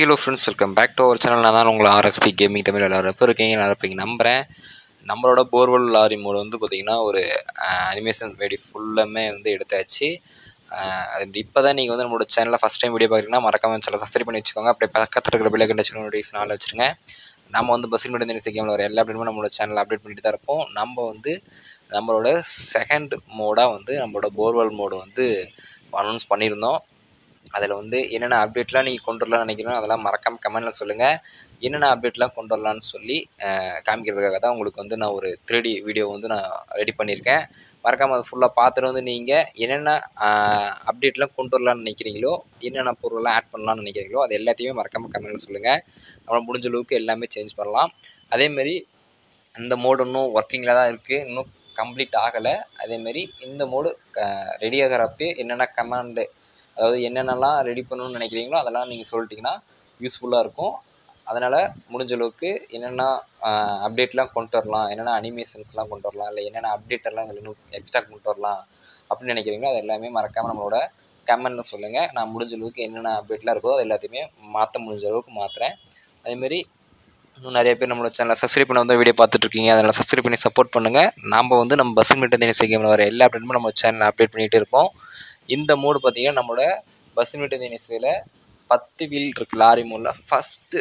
Hello friends, welcome back to our channel. நான் தான் உங்களை ஆர்எஸ்பி கேமிங் தமிழ். எல்லாரும் எப்போ இருக்கீங்க? நல்லா இருப்பீங்க நம்புகிறேன். நம்மளோட போர்வெல் லாரி மோடு வந்து பார்த்திங்கன்னா ஒரு அனிமேஷன் வீடியோ ஃபுல்லாமே வந்து எடுத்தாச்சு. அது இப்போ தான் நீங்கள் வந்து நம்மளோட சேனலில் ஃபஸ்ட் டைம் வீடியோ பார்க்குறீங்கன்னா மறக்காமல் சேனல் சப்ஸ்கிரைப் பண்ணி வச்சுக்கோங்க. அப்படியே பக்கத்தில் இருக்கிற bell icon touch notification all வச்சுருங்க. நம்ம வந்து பஸ்ஸில் மட்டும் இந்த கேமில் வர எல்லா அப்டேட்டுமே நம்மளோட சேனலில் அப்டேட் பண்ணிட்டு தான் இருப்போம். நம்ம வந்து நம்மளோட செகண்ட் மோடாக வந்து நம்மளோட போர்வெல் மோடு வந்து அனௌன்ஸ் பண்ணியிருந்தோம். அதில் வந்து என்னென்ன அப்டேட்லாம் நீங்கள் கொண்டு வரலாம்னு நினைக்கிறீங்களோ அதெல்லாம் மறக்காமல் கமெண்டில் சொல்லுங்கள். என்னென்ன அப்டேட்லாம் கொண்டு வரலான்னு சொல்லி காமிக்கிறதுக்காக தான் உங்களுக்கு வந்து நான் ஒரு 3D வீடியோ வந்து நான் ரெடி பண்ணியிருக்கேன். மறக்காமல் அதை ஃபுல்லாக பார்த்துட்டு வந்து நீங்கள் என்னென்ன அப்டேட்லாம் கொண்டு வரலான்னு நினைக்கிறீங்களோ, என்னென்ன பொருளெலாம் ஆட் பண்ணலான்னு நினைக்கிறீங்களோ அது எல்லாத்தையுமே மறக்காமல் கமெண்டில் சொல்லுங்கள். நம்மளால் முடிஞ்ச அளவுக்கு எல்லாமே சேஞ்ச் பண்ணலாம். அதேமாரி இந்த மோடு இன்னும் ஒர்க்கிங்கில் தான் இருக்குது, இன்னும் கம்ப்ளீட் ஆகலை. அதேமாரி இந்த மோடு ரெடி ஆகிறப்பே என்னென்ன கமாண்டு, அதாவது என்னென்னலாம் ரெடி பண்ணணும்னு நினைக்கிறீங்களோ அதெல்லாம் நீங்கள் சொல்லிட்டிங்கன்னா யூஸ்ஃபுல்லாக இருக்கும். அதனால் முடிஞ்ச அளவுக்கு என்னென்ன அப்டேட்லாம் கொண்டு வரலாம், என்னென்ன அனிமேஷன்ஸ்லாம் கொண்டு வரலாம், இல்லை என்னென்ன அப்டேட்டெல்லாம் இதில் இன்னும் எக்ஸ்ட்ரா கொண்டு வரலாம் அப்படின்னு நினைக்கிறீங்களோ அது எல்லாமே மறக்காமல் நம்மளோட கமெண்ட்டில் சொல்லுங்கள். நான் முடிஞ்ச அளவுக்கு என்னென்ன அப்டேட்லாம் இருக்கோ அது எல்லாத்தையுமே மாற்ற முடிஞ்ச அளவுக்கு மாற்றுறேன். அதேமாரி இன்னும் நிறைய பேர் நம்மளோட சேனலை சப்ஸ்கிரைப் பண்ண வந்து வீடியோ பார்த்துட்ருக்கீங்க. அதனால் சப்ஸ்கிரைப் பண்ணி சப்போர்ட் பண்ணுங்கள். நம்ம பஸ்ஸில் மட்டும் தினசரி கேமில் வர எல்லா அப்டேட்டுமே நம்ம சேனலில் அப்டேட் பண்ணிகிட்டே இருப்போம். இந்த மோடு பார்த்திங்கன்னா நம்மளோட பஸ் மீட்டு தினசரியில் 10 வீல் இருக்குது லாரி மோடில். ஃபஸ்ட்டு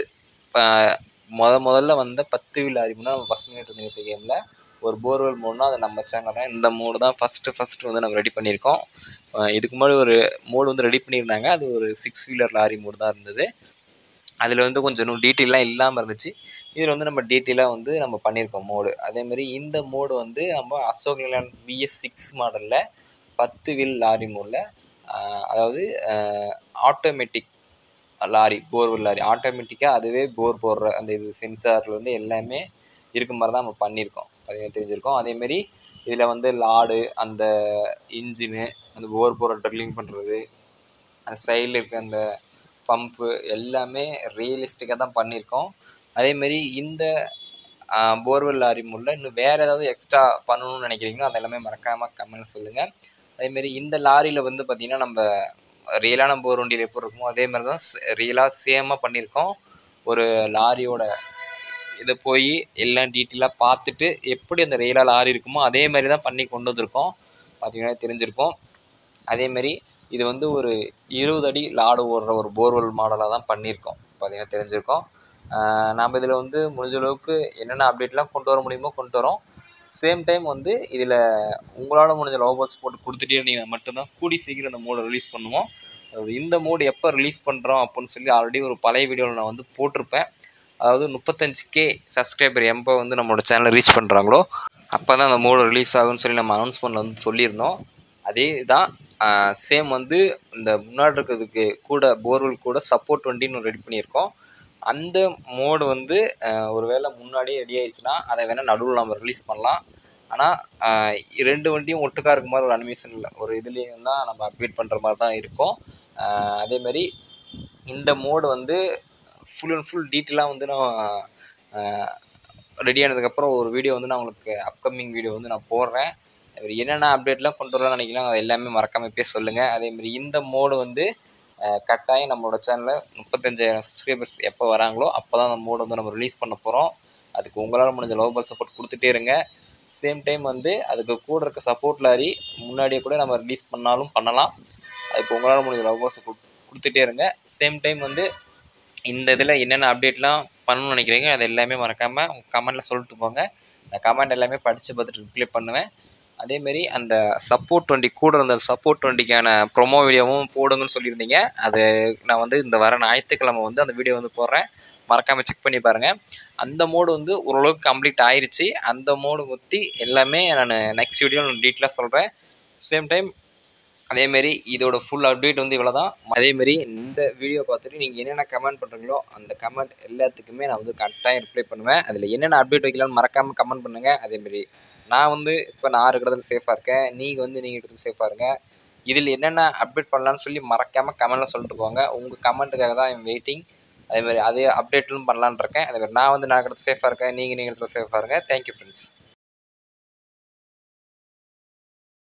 முதல்ல வந்த 10 வீல் லாரி மோட்னா நம்ம பஸ் மீட்டு தினசரி கேமில் ஒரு போர்வெல் மோடுனா அது நம்ம சேனல் தான். இந்த மோடு தான் ஃபஸ்ட்டு வந்து நம்ம ரெடி பண்ணியிருக்கோம். இதுக்கு முன்னாடி ஒரு மோடு வந்து ரெடி பண்ணியிருந்தாங்க. அது ஒரு 6 வீலர் லாரி மோடு தான் இருந்தது. அதில் வந்து கொஞ்சம் இன்னும் டீட்டெயிலாம் இல்லாமல் இருந்துச்சு. இதில் வந்து நம்ம டீட்டெயிலாக வந்து நம்ம பண்ணியிருக்கோம் மோடு. அதேமாதிரி இந்த மோடு வந்து நம்ம அசோக் லேலண்ட் BS6 மாடலில் 10 வீல் லாரி மோடில், அதாவது ஆட்டோமேட்டிக் லாரி, போர்வெல் லாரி ஆட்டோமேட்டிக்காக அதுவே போர் போடுற அந்த இது சென்சாரில் வந்து எல்லாமே இருக்க மாதிரி தான் நம்ம பண்ணியிருக்கோம். பார்த்தீங்கன்னா தெரிஞ்சிருக்கோம். அதேமாரி இதில் வந்து லாடு, அந்த இன்ஜினு, அந்த போர் போடுற ட்ரில்லிங் பண்ணுறது, அந்த சைடில் இருக்க அந்த பம்பு எல்லாமே ரியலிஸ்டிக்காக தான் பண்ணியிருக்கோம். அதேமாரி இந்த போர்வெல் லாரி மோடில் இன்னும் வேறு ஏதாவது எக்ஸ்ட்ரா பண்ணணும்னு நினைக்கிறீங்களோ அது எல்லாமே மறக்காமல் கமெண்ட்டில் சொல்லுங்கள். அதேமாரி இந்த லாரியில் வந்து பார்த்திங்கன்னா நம்ம ரியலான போர் வண்டியில் எப்படி இருக்குமோ அதே மாதிரி தான் ரியலாக சேமாக பண்ணியிருக்கோம். ஒரு லாரியோட இதை போய் எல்லாம் டீட்டெயிலாக பார்த்துட்டு எப்படி அந்த ரியலாக லாரி இருக்குமோ அதே மாதிரி தான் பண்ணி கொண்டு வந்திருக்கோம். பார்த்திங்கன்னா தெரிஞ்சிருக்கோம். அதேமாரி இது வந்து ஒரு 20 அடி லாடு ஓடுற ஒரு போர்வெல் மாடலாக தான் பண்ணியிருக்கோம். பார்த்திங்கன்னா தெரிஞ்சிருக்கோம். நாம் இதில் வந்து முடிஞ்ச அளவுக்கு என்னென்ன அப்டேட்லாம் கொண்டு வர முடியுமோ கொண்டு வரோம். சேம் டைம் வந்து இதில் உங்களால் முடிஞ்ச லோபோஸ் போட்டு கொடுத்துட்டே இருந்தீங்கன்னா மட்டும்தான் கூடி சீக்கிரம் இந்த மோடை ரிலீஸ் பண்ணுவோம். அதாவது இந்த மோடு எப்போ ரிலீஸ் பண்ணுறோம் அப்படின்னு சொல்லி ஆல்ரெடி ஒரு பழைய வீடியோவில் நான் வந்து போட்டிருப்பேன். அதாவது 35K சப்ஸ்கிரைபர் எப்போ வந்து நம்மளோட சேனலை ரீச் பண்ணுறாங்களோ அப்போ தான் அந்த மோடு ரிலீஸ் ஆகும்னு சொல்லி நம்ம அனௌன்ஸ்மெண்ட்டில் வந்து சொல்லியிருந்தோம். அதே தான் சேம் வந்து இந்த முன்னாடி இருக்கிறதுக்கு கூட போர்வெல் கூட சப்போர்ட் வண்டின்னு ரெடி பண்ணியிருக்கோம். அந்த மோடு வந்து ஒரு வேளை முன்னாடியே ரெடி ஆகிடுச்சுன்னா அதை வேணால் நடுவில் நம்ம ரிலீஸ் பண்ணலாம். ஆனால் 2 வண்டியும் ஒட்டுக்காக இருக்க மாதிரி ஒரு அனிமேஷன் இல்லை, ஒரு இதுலேயும் தான் நம்ம அப்டேட் பண்ணுற மாதிரி தான் இருக்கும். அதேமாதிரி இந்த மோடு வந்து ஃபுல் அண்ட் ஃபுல் டீட்டெயிலாக வந்து நான் ரெடி ஆனதுக்கப்புறம் ஒரு வீடியோ வந்து நான் உங்களுக்கு அப்கமிங் வீடியோ வந்து நான் போடுறேன். அதுமாதிரி என்னென்ன அப்டேட்லாம் கொண்டு வரலாம்னு நினைக்கிறோம் அது எல்லாமே மறக்காமல் போய் சொல்லுங்கள். அதேமாதிரி இந்த மோடு வந்து கட்டாயம் நம்மளோட சேனலில் 35,000 சப்ஸ்கிரைபர்ஸ் எப்போ வராங்களோ அப்போ தான் அந்த மோடு வந்து நம்ம ரிலீஸ் பண்ண போகிறோம். அதுக்கு உங்களால் முடிஞ்ச லோபல் சப்போர்ட் கொடுத்துட்டே இருங்க. சேம் டைம் வந்து அதுக்கு கூட இருக்க சப்போர்ட் லாரி முன்னாடியே கூட நம்ம ரிலீஸ் பண்ணாலும் பண்ணலாம். அதுக்கு உங்களால் முடிஞ்ச லோபல் சப்போர்ட் கொடுத்துட்டே இருங்க. சேம் டைம் வந்து இந்த இதில் என்னென்ன அப்டேட்லாம் பண்ணணும்னு நினைக்கிறீங்க அது எல்லாமே மறக்காமல் உங்கள் கமெண்ட்டில் சொல்லிட்டு போங்க. அந்த கமெண்ட் எல்லாமே படித்து பார்த்துட்டு ரிப்ளை பண்ணுவேன். அதேமாரி அந்த சப்போர்ட் வண்டி கூட இருந்த சப்போர்ட் வண்டிக்கான ப்ரொமோ வீடியோவும் போடுங்கன்னு சொல்லியிருந்தீங்க. அது நான் வந்து இந்த வர ஞாயிற்றுக்கிழமை வந்து அந்த வீடியோ வந்து போடுறேன். மறக்காமல் செக் பண்ணி பாருங்கள். அந்த மோடு வந்து ஓரளவுக்கு கம்ப்ளீட் ஆயிடுச்சு. அந்த மோடு பற்றி எல்லாமே நான் நெக்ஸ்ட் வீடியோ நான் டீட்டெயிலாக சொல்கிறேன். சேம் டைம் அதேமாரி இதோட ஃபுல் அப்டேட் வந்து இவ்வளோ தான். அதேமாரி இந்த வீடியோ பார்த்துட்டு நீங்கள் என்னென்ன கமெண்ட் பண்ணுறீங்களோ அந்த கமெண்ட் எல்லாத்துக்குமே நான் வந்து கரெக்டாக ரிப்ளை பண்ணுவேன். அதில் என்னென்ன அப்டேட் வைக்கலாம்னு மறக்காமல் கமெண்ட் பண்ணுங்கள். அதேமாரி நான் வந்து இப்போ நான் இருக்கிறதுல சேஃபாக இருக்கேன், நீங்கள் வந்து நீங்கள் இருக்கிறது சேஃபாக இருங்க. இதில் என்னென்ன அப்டேட் பண்ணலான்னு சொல்லி மறக்காமல் கமெண்ட்டில் சொல்லிட்டு போங்க. உங்கள் கமெண்ட்டுக்காக தான் ஐம் வெயிட்டிங். அதேமாதிரி அதே அப்டேட்லும் பண்ணலான்னு இருக்கேன். அதேமாதிரி நான் இருக்கிறது சேஃபாக இருக்கேன், நீங்கள் இருக்கிறது சேஃபாக இருங்க. Thank you friends.